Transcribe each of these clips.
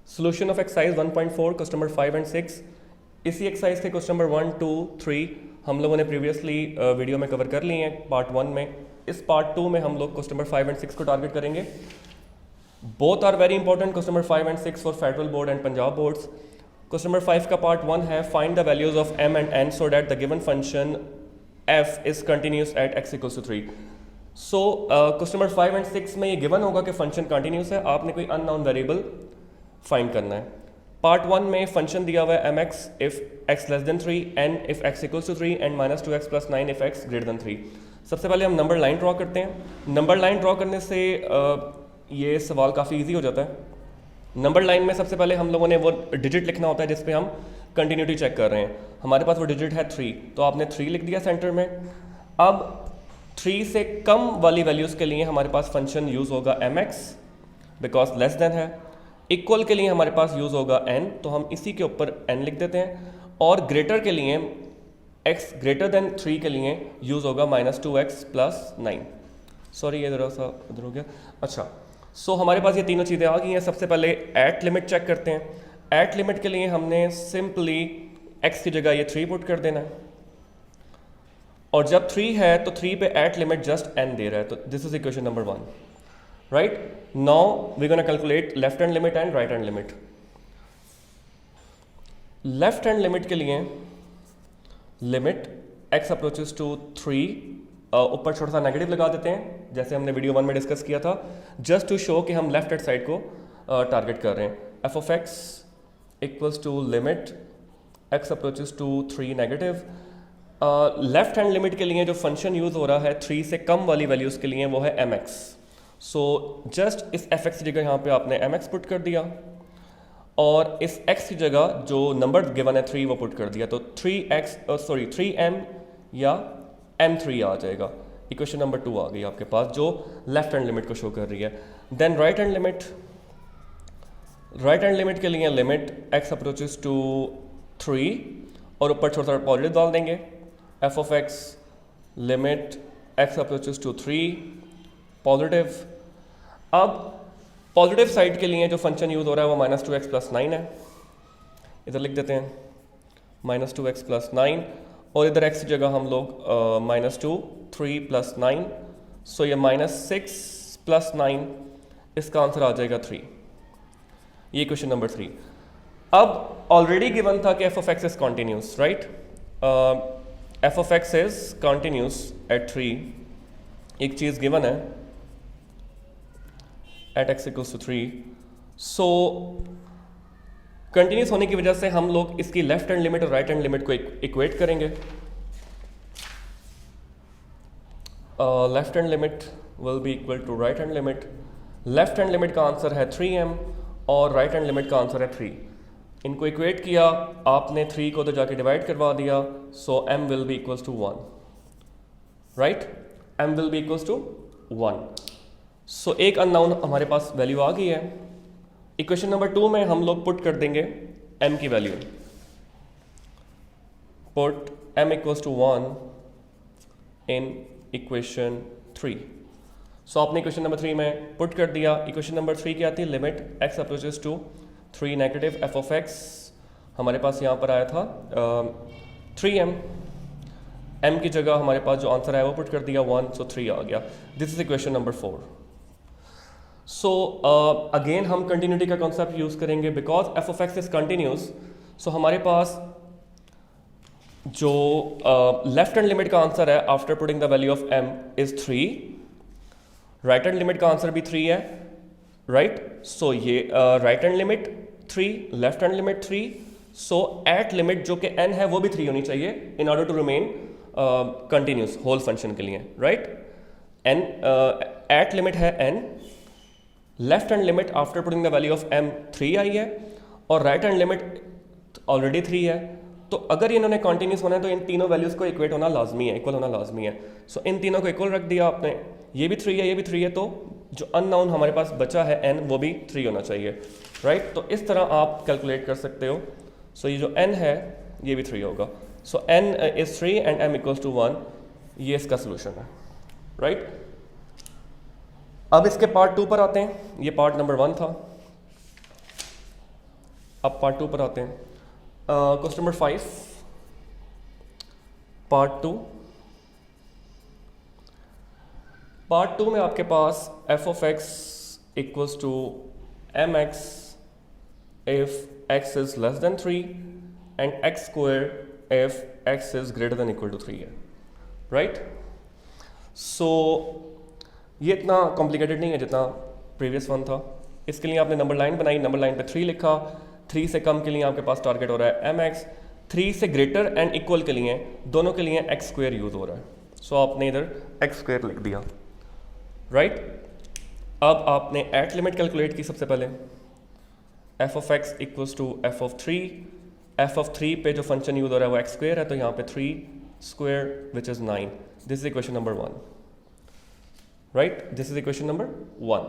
Solution of exercise 1.4 question number 5 and 6। इसी exercise के question number 1, 2, 3 हम लोगों ने प्रीवियसली वीडियो में कवर कर लिए हैं पार्ट 1 में। इस पार्ट 2 में हम लोग क्वेश्चन नंबर 5 एंड 6 को टारगेट करेंगे। Both are very important, question number 5 and 6 for federal board and Punjab boards. Question number 5 का पार्ट 1 है find the values of m and n so that the given function f is continuous at x equals to 3। So question number 5 and 6 में ये given होगा कि function continuous है, आपने कोई unknown variable find करना है। पार्ट 1 में फंक्शन दिया हुआ है mx if x less than 3, n if x equals to 3 and -2x + 9 if x greater than 3। सबसे पहले हम नंबर लाइन ड्रॉ करते हैं। नंबर लाइन ड्रॉ करने से ये सवाल काफ़ी इजी हो जाता है। नंबर लाइन में सबसे पहले हम लोगों ने वो डिजिट लिखना होता है जिस पे हम कंटिन्यूटी चेक कर रहे हैं। हमारे पास वो डिजिट है 3, तो आपने 3 लिख दिया सेंटर में। अब 3 से कम वाली वैल्यूज़ के लिए हमारे पास फंक्शन यूज़ होगा mx बिकॉज लेस देन है। इक्वल के लिए हमारे पास यूज़ होगा n, तो हम इसी के ऊपर n लिख देते हैं। और ग्रेटर के लिए x ग्रेटर देन 3 के लिए यूज़ होगा -2x + 9। सॉरी ये ज़रा सा इधर हो गया। अच्छा, सो हमारे पास ये तीनों चीज़ें आ गई हैं। सबसे पहले एट लिमिट चेक करते हैं। एट लिमिट के लिए हमने सिंपली x की जगह ये 3 पुट कर देना है, और जब 3 है तो 3 पे एट लिमिट जस्ट n दे रहा है, तो this is equation number 1। Right now we gonna calculate left hand limit and right hand limit. Left hand limit के लिए लिमिट x अप्रोचेस टू 3, ऊपर छोटा सा नेगेटिव लगा देते हैं जैसे हमने वीडियो 1 में डिस्कस किया था, जस्ट टू शो कि हम लेफ्ट हैंड साइड को टारगेट कर रहे हैं। f of x equals to limit x approaches to 3 negative. Left hand limit के लिए जो फंक्शन यूज़ हो रहा है 3 से कम वाली वैल्यूज़ के लिए वो है mx। सो जस्ट इस fx की जगह यहाँ पे आपने mx पुट कर दिया, और इस x की जगह जो नंबर गिवन है 3 वो पुट कर दिया, तो 3m या m3 आ जाएगा। इक्वेशन नंबर 2 आ गई आपके पास जो लेफ्ट हैंड लिमिट को शो कर रही है। Then right hand limit. Right hand limit के लिए लिमिट x अप्रोचेस टू 3 और ऊपर छोटा सा पॉजिटिव डाल देंगे। f of x limit x approaches to 3 positive. अब पॉजिटिव साइड के लिए जो फंक्शन यूज हो रहा है वो -2x + 9 है, इधर लिख देते हैं -2x + 9, और इधर x की जगह हम लोग -2 3 + 9, सो ये -6 + 9, इसका आंसर आ जाएगा 3। ये क्वेश्चन नंबर 3। अब ऑलरेडी गिवन था कि f of x is continuous, right. f of x is continuous at 3, एक चीज़ गिवन है at x equals to 3। So continuous होने की वजह से हम लोग इसकी लेफ्ट हैंड लिमिट और राइट हैंड लिमिट को इक्वेट करेंगे। Left hand limit will be equal to right hand limit. Left hand limit का आंसर है 3m और राइट हैंड लिमिट का आंसर है 3। इनको इक्वेट किया आपने, 3 को तो जाके डिवाइड करवा दिया, so m will be equals to 1, right. m will be equals to 1। So एक अननोन हमारे पास वैल्यू आ गई है। इक्वेशन नंबर 2 में हम लोग पुट कर देंगे m की value. Put m equals to 1 in equation 3। So आपने इक्वेशन नंबर 3 में पुट कर दिया। इक्वेशन नंबर 3 क्या आती है, limit x approaches to 3 negative f of x हमारे पास यहाँ पर आया था 3m। m की जगह हमारे पास जो आंसर है वो पुट कर दिया 1, सो 3 आ गया। This is equation number 4। So again हम कंटिन्यूटी का कॉन्सेप्ट यूज करेंगे because f of x is continuous. So हमारे पास जो लेफ्ट हैंड लिमिट का आंसर है after putting the value of m is 3, right hand limit का आंसर भी 3 है, राइट। सो ये right hand limit 3, left hand limit 3, so at limit जो कि n है वो भी 3 होनी चाहिए in order to remain continuous whole function के लिए, राइट। n एट लिमिट है n, left hand limit after putting the value of m 3 आई है, और राइट हैंड लिमिट ऑलरेडी 3 है। तो अगर इन्होंने कंटिन्यूस होना है तो इन तीनों वैल्यूज को इक्वेट होना लाजमी है, इक्वल होना लाजमी है। सो इन तीनों को इक्वल रख दिया आपने, ये भी 3 है, ये भी 3 है, तो जो अननोन हमारे पास बचा है n वो भी 3 होना चाहिए, राइट। तो इस तरह आप कैलकुलेट कर सकते हो। सो ये जो n है ये भी 3 होगा। So n is 3 and m equals to 1, ये इसका सोल्यूशन है, राइट। अब इसके पार्ट 2 पर आते हैं। ये पार्ट नंबर 1 था। अब पार्ट 2 पर आते हैं। क्वेश्चन नंबर 5 पार्ट 2 में आपके पास f of x equals to mx if x is less than 3 and x square if x is greater than equal to 3 है, राइट? सो ये इतना कॉम्प्लिकेटेड नहीं है जितना प्रीवियस वन था। इसके लिए आपने नंबर लाइन बनाई, नंबर लाइन पे 3 लिखा, 3 से कम के लिए आपके पास टारगेट हो रहा है mx, 3 से ग्रेटर एंड इक्वल के लिए दोनों के लिए x स्क्वायर यूज हो रहा है, सो आपने इधर x स्क्वायर लिख दिया, राइट? अब आपने एट लिमिट कैलकुलेट की सबसे पहले, f of x equals to f of 3, f of 3 पे जो फंक्शन यूज हो रहा है वो x स्क्वायर है, तो यहाँ पे 3 square which is 9। This is equation number 1, right? This is equation number 1।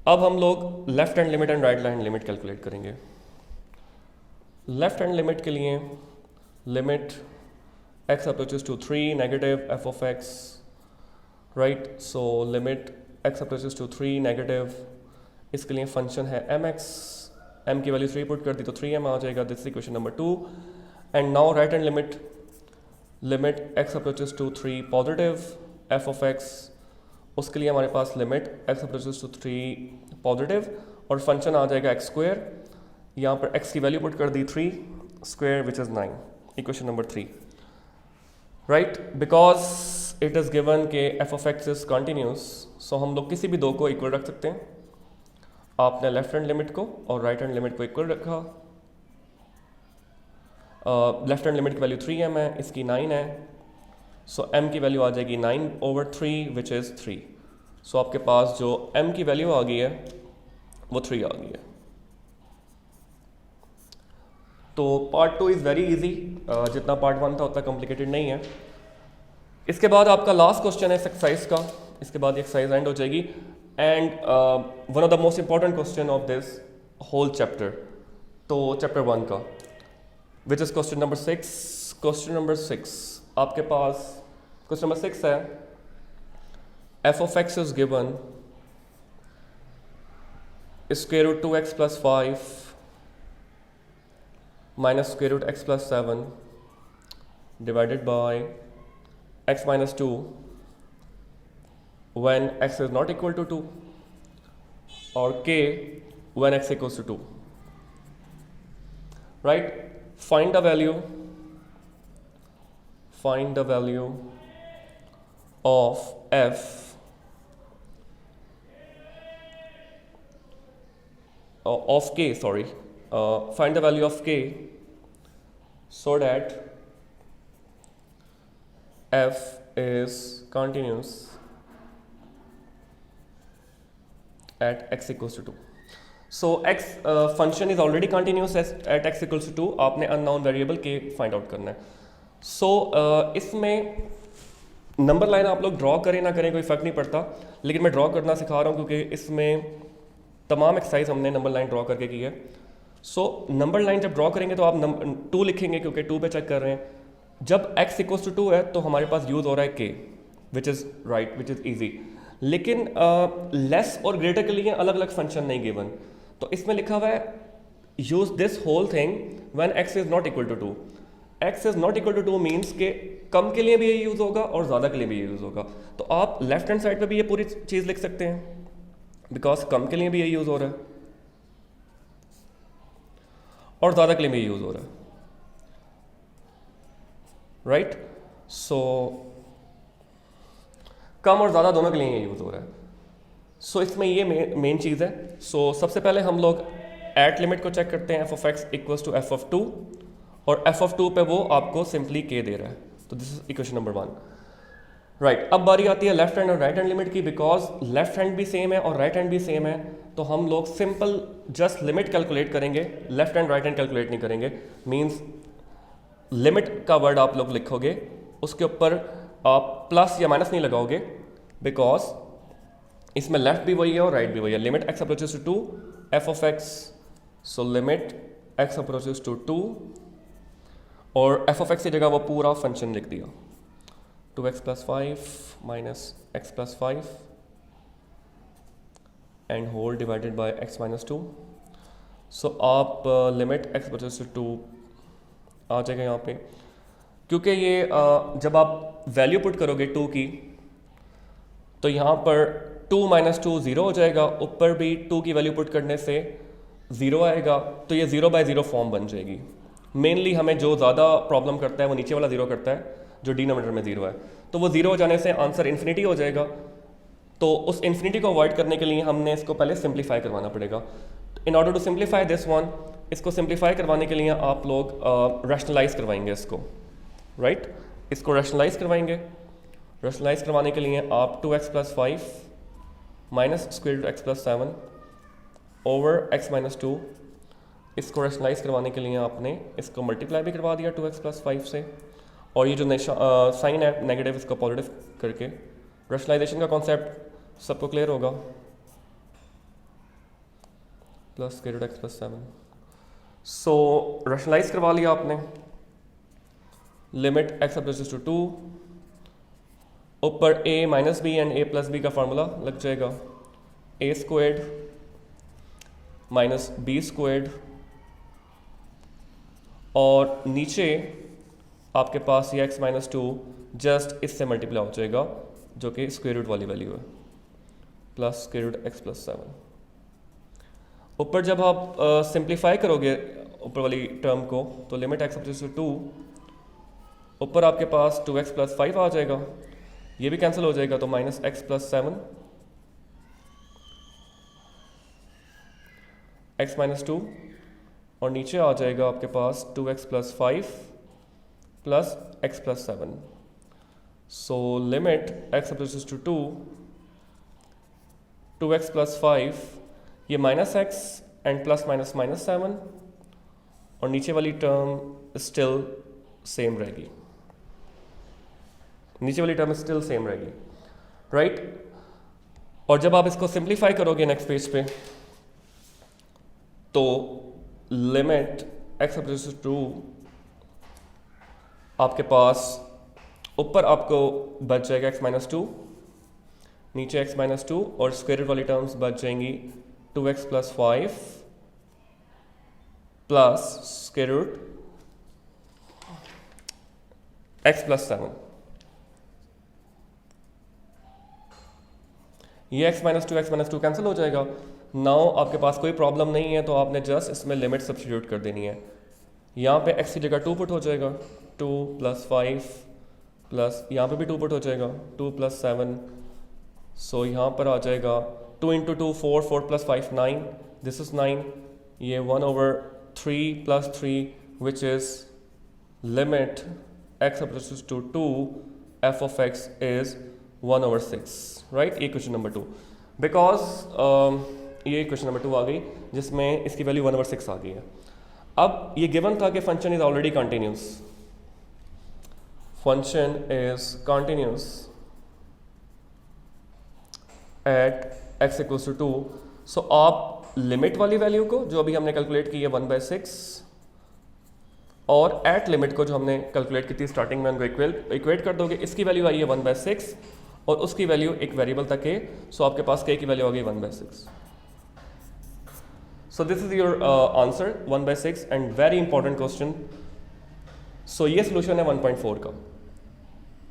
अब हम लोग left hand limit and right hand limit calculate करेंगे। लेफ्ट हैंड लिमिट के लिए limit x approaches to 3 negative f of x, right? So limit x approaches to 3 negative, इसके लिए function है mx, m की वैल्यू 3 पुट कर दी तो 3m आ जाएगा। This is equation number 2। And now right hand limit x approaches to 3 positive f of x, उसके लिए हमारे पास limit x approaches to 3 positive और फंक्शन आ जाएगा x स्क्वायर, यहाँ पर x की वैल्यू पुट कर दी 3 square which is 9, equation number 3, right? Because it is given के f of x is continuous, so हम लोग किसी भी दो को इक्वल रख सकते हैं। आपने लेफ्ट हैंड लिमिट को और राइट हैंड लिमिट को इक्वल रखा। लेफ्ट हैंड लिमिट की वैल्यू 3m है, इसकी 9 है, सो m की वैल्यू आ जाएगी 9/3 विच इज़ 3। सो आपके पास जो m की वैल्यू आ गई है वो 3 आ गई है। तो पार्ट 2 इज़ वेरी इजी, जितना पार्ट 1 था उतना कॉम्प्लिकेटेड नहीं है। इसके बाद आपका लास्ट क्वेश्चन है इस एक्सरसाइज का, इसके बाद ये एक्सरसाइज एंड हो जाएगी। And one of the most important question of this whole chapter, तो चैप्टर 1 का, which is question number 6। Question number 6 आपके पास, क्वेश्चन नंबर 6 है f of x is given square root 2x plus 5 minus square root x plus 7 divided by x minus 2 when x is not equal to 2 or k when x equals to 2, right? Find the value of f of k, sorry, find the value of k so that f is continuous at x equals to 2. So x function is already continuous at x equals to 2, आपने unknown variable k find out करना है। So इसमें number line आप लोग draw करें ना करें कोई फ़र्क नहीं पड़ता, लेकिन मैं ड्रॉ करना सिखा रहा हूँ क्योंकि इसमें तमाम एक्सरसाइज हमने नंबर लाइन ड्रॉ करके की है। सो नंबर लाइन जब ड्रॉ करेंगे तो आप 2 लिखेंगे क्योंकि 2 पे चेक कर रहे हैं। जब x इक्वल्स टू 2 है तो हमारे पास यूज़ हो रहा है k, which is right, which is easy. लेकिन लेस और ग्रेटर के लिए अलग अलग फंक्शन नहीं गिवन, तो इसमें लिखा हुआ है use this whole thing when x is not equal to 2। x is not equal to 2 means के कम के लिए भी ये यूज़ होगा और ज़्यादा के लिए भी ये यूज़ होगा। तो आप लेफ्ट हैंड साइड पे भी ये पूरी चीज़ लिख सकते हैं बिकॉज कम के लिए भी ये यूज़ हो रहा है और ज़्यादा के लिए भी ये यूज़ हो रहा है, राइट? सो कम और ज़्यादा दोनों के लिए ये यूज़ हो रहा है। सो इसमें ये मेन चीज़ है। सो सबसे पहले हम लोग एट लिमिट को चेक करते हैं, f of x equals to f of 2 और f ऑफ 2 पे वो आपको सिंपली k दे रहा है, तो this is equation number 1, right? अब बारी आती है लेफ्ट हैंड और राइट हैंड लिमिट की। बिकॉज लेफ्ट हैंड भी सेम है और राइट हैंड भी सेम है तो हम लोग सिंपल जस्ट लिमिट कैलकुलेट करेंगे, left hand right hand calculate नहीं करेंगे। मीन्स लिमिट का वर्ड आप लोग लिखोगे, उसके ऊपर आप प्लस या माइनस नहीं लगाओगे बिकॉज इसमें लेफ्ट भी वही है और राइट भी वही है। Limit x approaches to 2 f of x, so limit x approaches to 2 और f ऑफ x की जगह वो पूरा फंक्शन लिख दिया, 2x plus 5 minus x plus 5 and whole divided by x minus 2 सो आप लिमिट एक्स बचेस टू 2 आ जाएगा यहाँ पे, क्योंकि ये जब आप वैल्यू पुट करोगे 2 की तो यहाँ पर 2 - 2 0 हो जाएगा, ऊपर भी 2 की वैल्यू पुट करने से 0 आएगा, तो ये 0/0 फॉर्म बन जाएगी। मेनली हमें जो ज़्यादा प्रॉब्लम करता है वो नीचे वाला 0 करता है, जो डिनोमिनेटर में 0 है, तो वो 0 हो जाने से आंसर इन्फिनिटी हो जाएगा। तो उस इन्फिनिटी को अवॉइड करने के लिए हमने इसको पहले सिंप्लीफाई करवाना पड़ेगा। In order to simplify this one, इसको सिंप्लीफाई करवाने के लिए आप लोग रैशनलाइज करवाएंगे इसको, राइट? इसको रैशनलाइज करवाएंगे। रैशनलाइज करवाने के लिए आप 2x + 5 minus square root x + 7 over x - 2, इसको रैशनलाइज करवाने के लिए आपने इसको मल्टीप्लाई भी करवा दिया 2x + 5 से, और ये जो साइन है नेगेटिव, इसको पॉजिटिव करके। रैशनलाइजेशन का कॉन्सेप्ट सबको क्लियर होगा, प्लस स्क्वायर रूट x + 7। सो रैशनलाइज करवा लिया आपने, लिमिट x + 2, ऊपर a - b and a + b का फार्मूला लग जाएगा, a² - b², और नीचे आपके पास ये x - 2 जस्ट इससे मल्टीप्लाई हो जाएगा, जो कि स्क्वायर रूट वाली वैल्यू है, प्लस स्क्वायर रूट x + 7। ऊपर जब आप सिंप्लीफाई करोगे ऊपर वाली टर्म को, तो लिमिट x + 2, ऊपर आपके पास 2x + 5 आ जाएगा, ये भी कैंसिल हो जाएगा, तो -x + 7 x - 2, और नीचे आ जाएगा आपके पास 2x + 5 प्लस x + 7। सो लिमिट x + 2, 2x + 5, ये -x एंड प्लस माइनस -7, और नीचे वाली टर्म स्टिल सेम रहेगी, नीचे वाली टर्म स्टिल सेम रहेगी, राइट? और जब आप इसको सिंप्लीफाई करोगे नेक्स्ट पेज पे, तो लिमिट x + 2 आपके पास ऊपर आपको बच जाएगा x - 2, नीचे x - 2, और स्क्वायर रूट वाली टर्म्स बच जाएंगी 2x + 5 plus square root x + 7। ये x - 2 कैंसिल हो जाएगा। नाउ आपके पास कोई प्रॉब्लम नहीं है, तो आपने जस्ट इसमें लिमिट सब्स्टिट्यूट कर देनी है। यहाँ पे x की जगह 2 पुट हो जाएगा, 2 + 5 प्लस यहाँ पे भी 2 पुट हो जाएगा, 2 + 7। सो यहाँ पर आ जाएगा 2 × 2 4, 4 + 5 9, दिस इज 9, ये 1/3 + 3 which is limit x + 2 f of x is 1/6, right? ये क्वेश्चन नंबर 2, बिकॉज ये क्वेश्चन नंबर 2 आ गई जिसमें इसकी वैल्यू 1/6 आ गई है। अब ये गिवन था कि function is already continuous, function is continuous at x = 2। सो आप लिमिट वाली वैल्यू को जो अभी हमने कैलकुलेट की है 1/6, और एट लिमिट को जो हमने कैलकुलेट की थी स्टार्टिंग में, उनको इक्वेट कर दोगे। इसकी वैल्यू आई है 1/6 और उसकी वैल्यू एक वेरिएबल तक है, सो आपके पास k की वैल्यू आ गई 1/6। So this is your answer 1/6 and very important question. So ये सोल्यूशन है 1.4 का।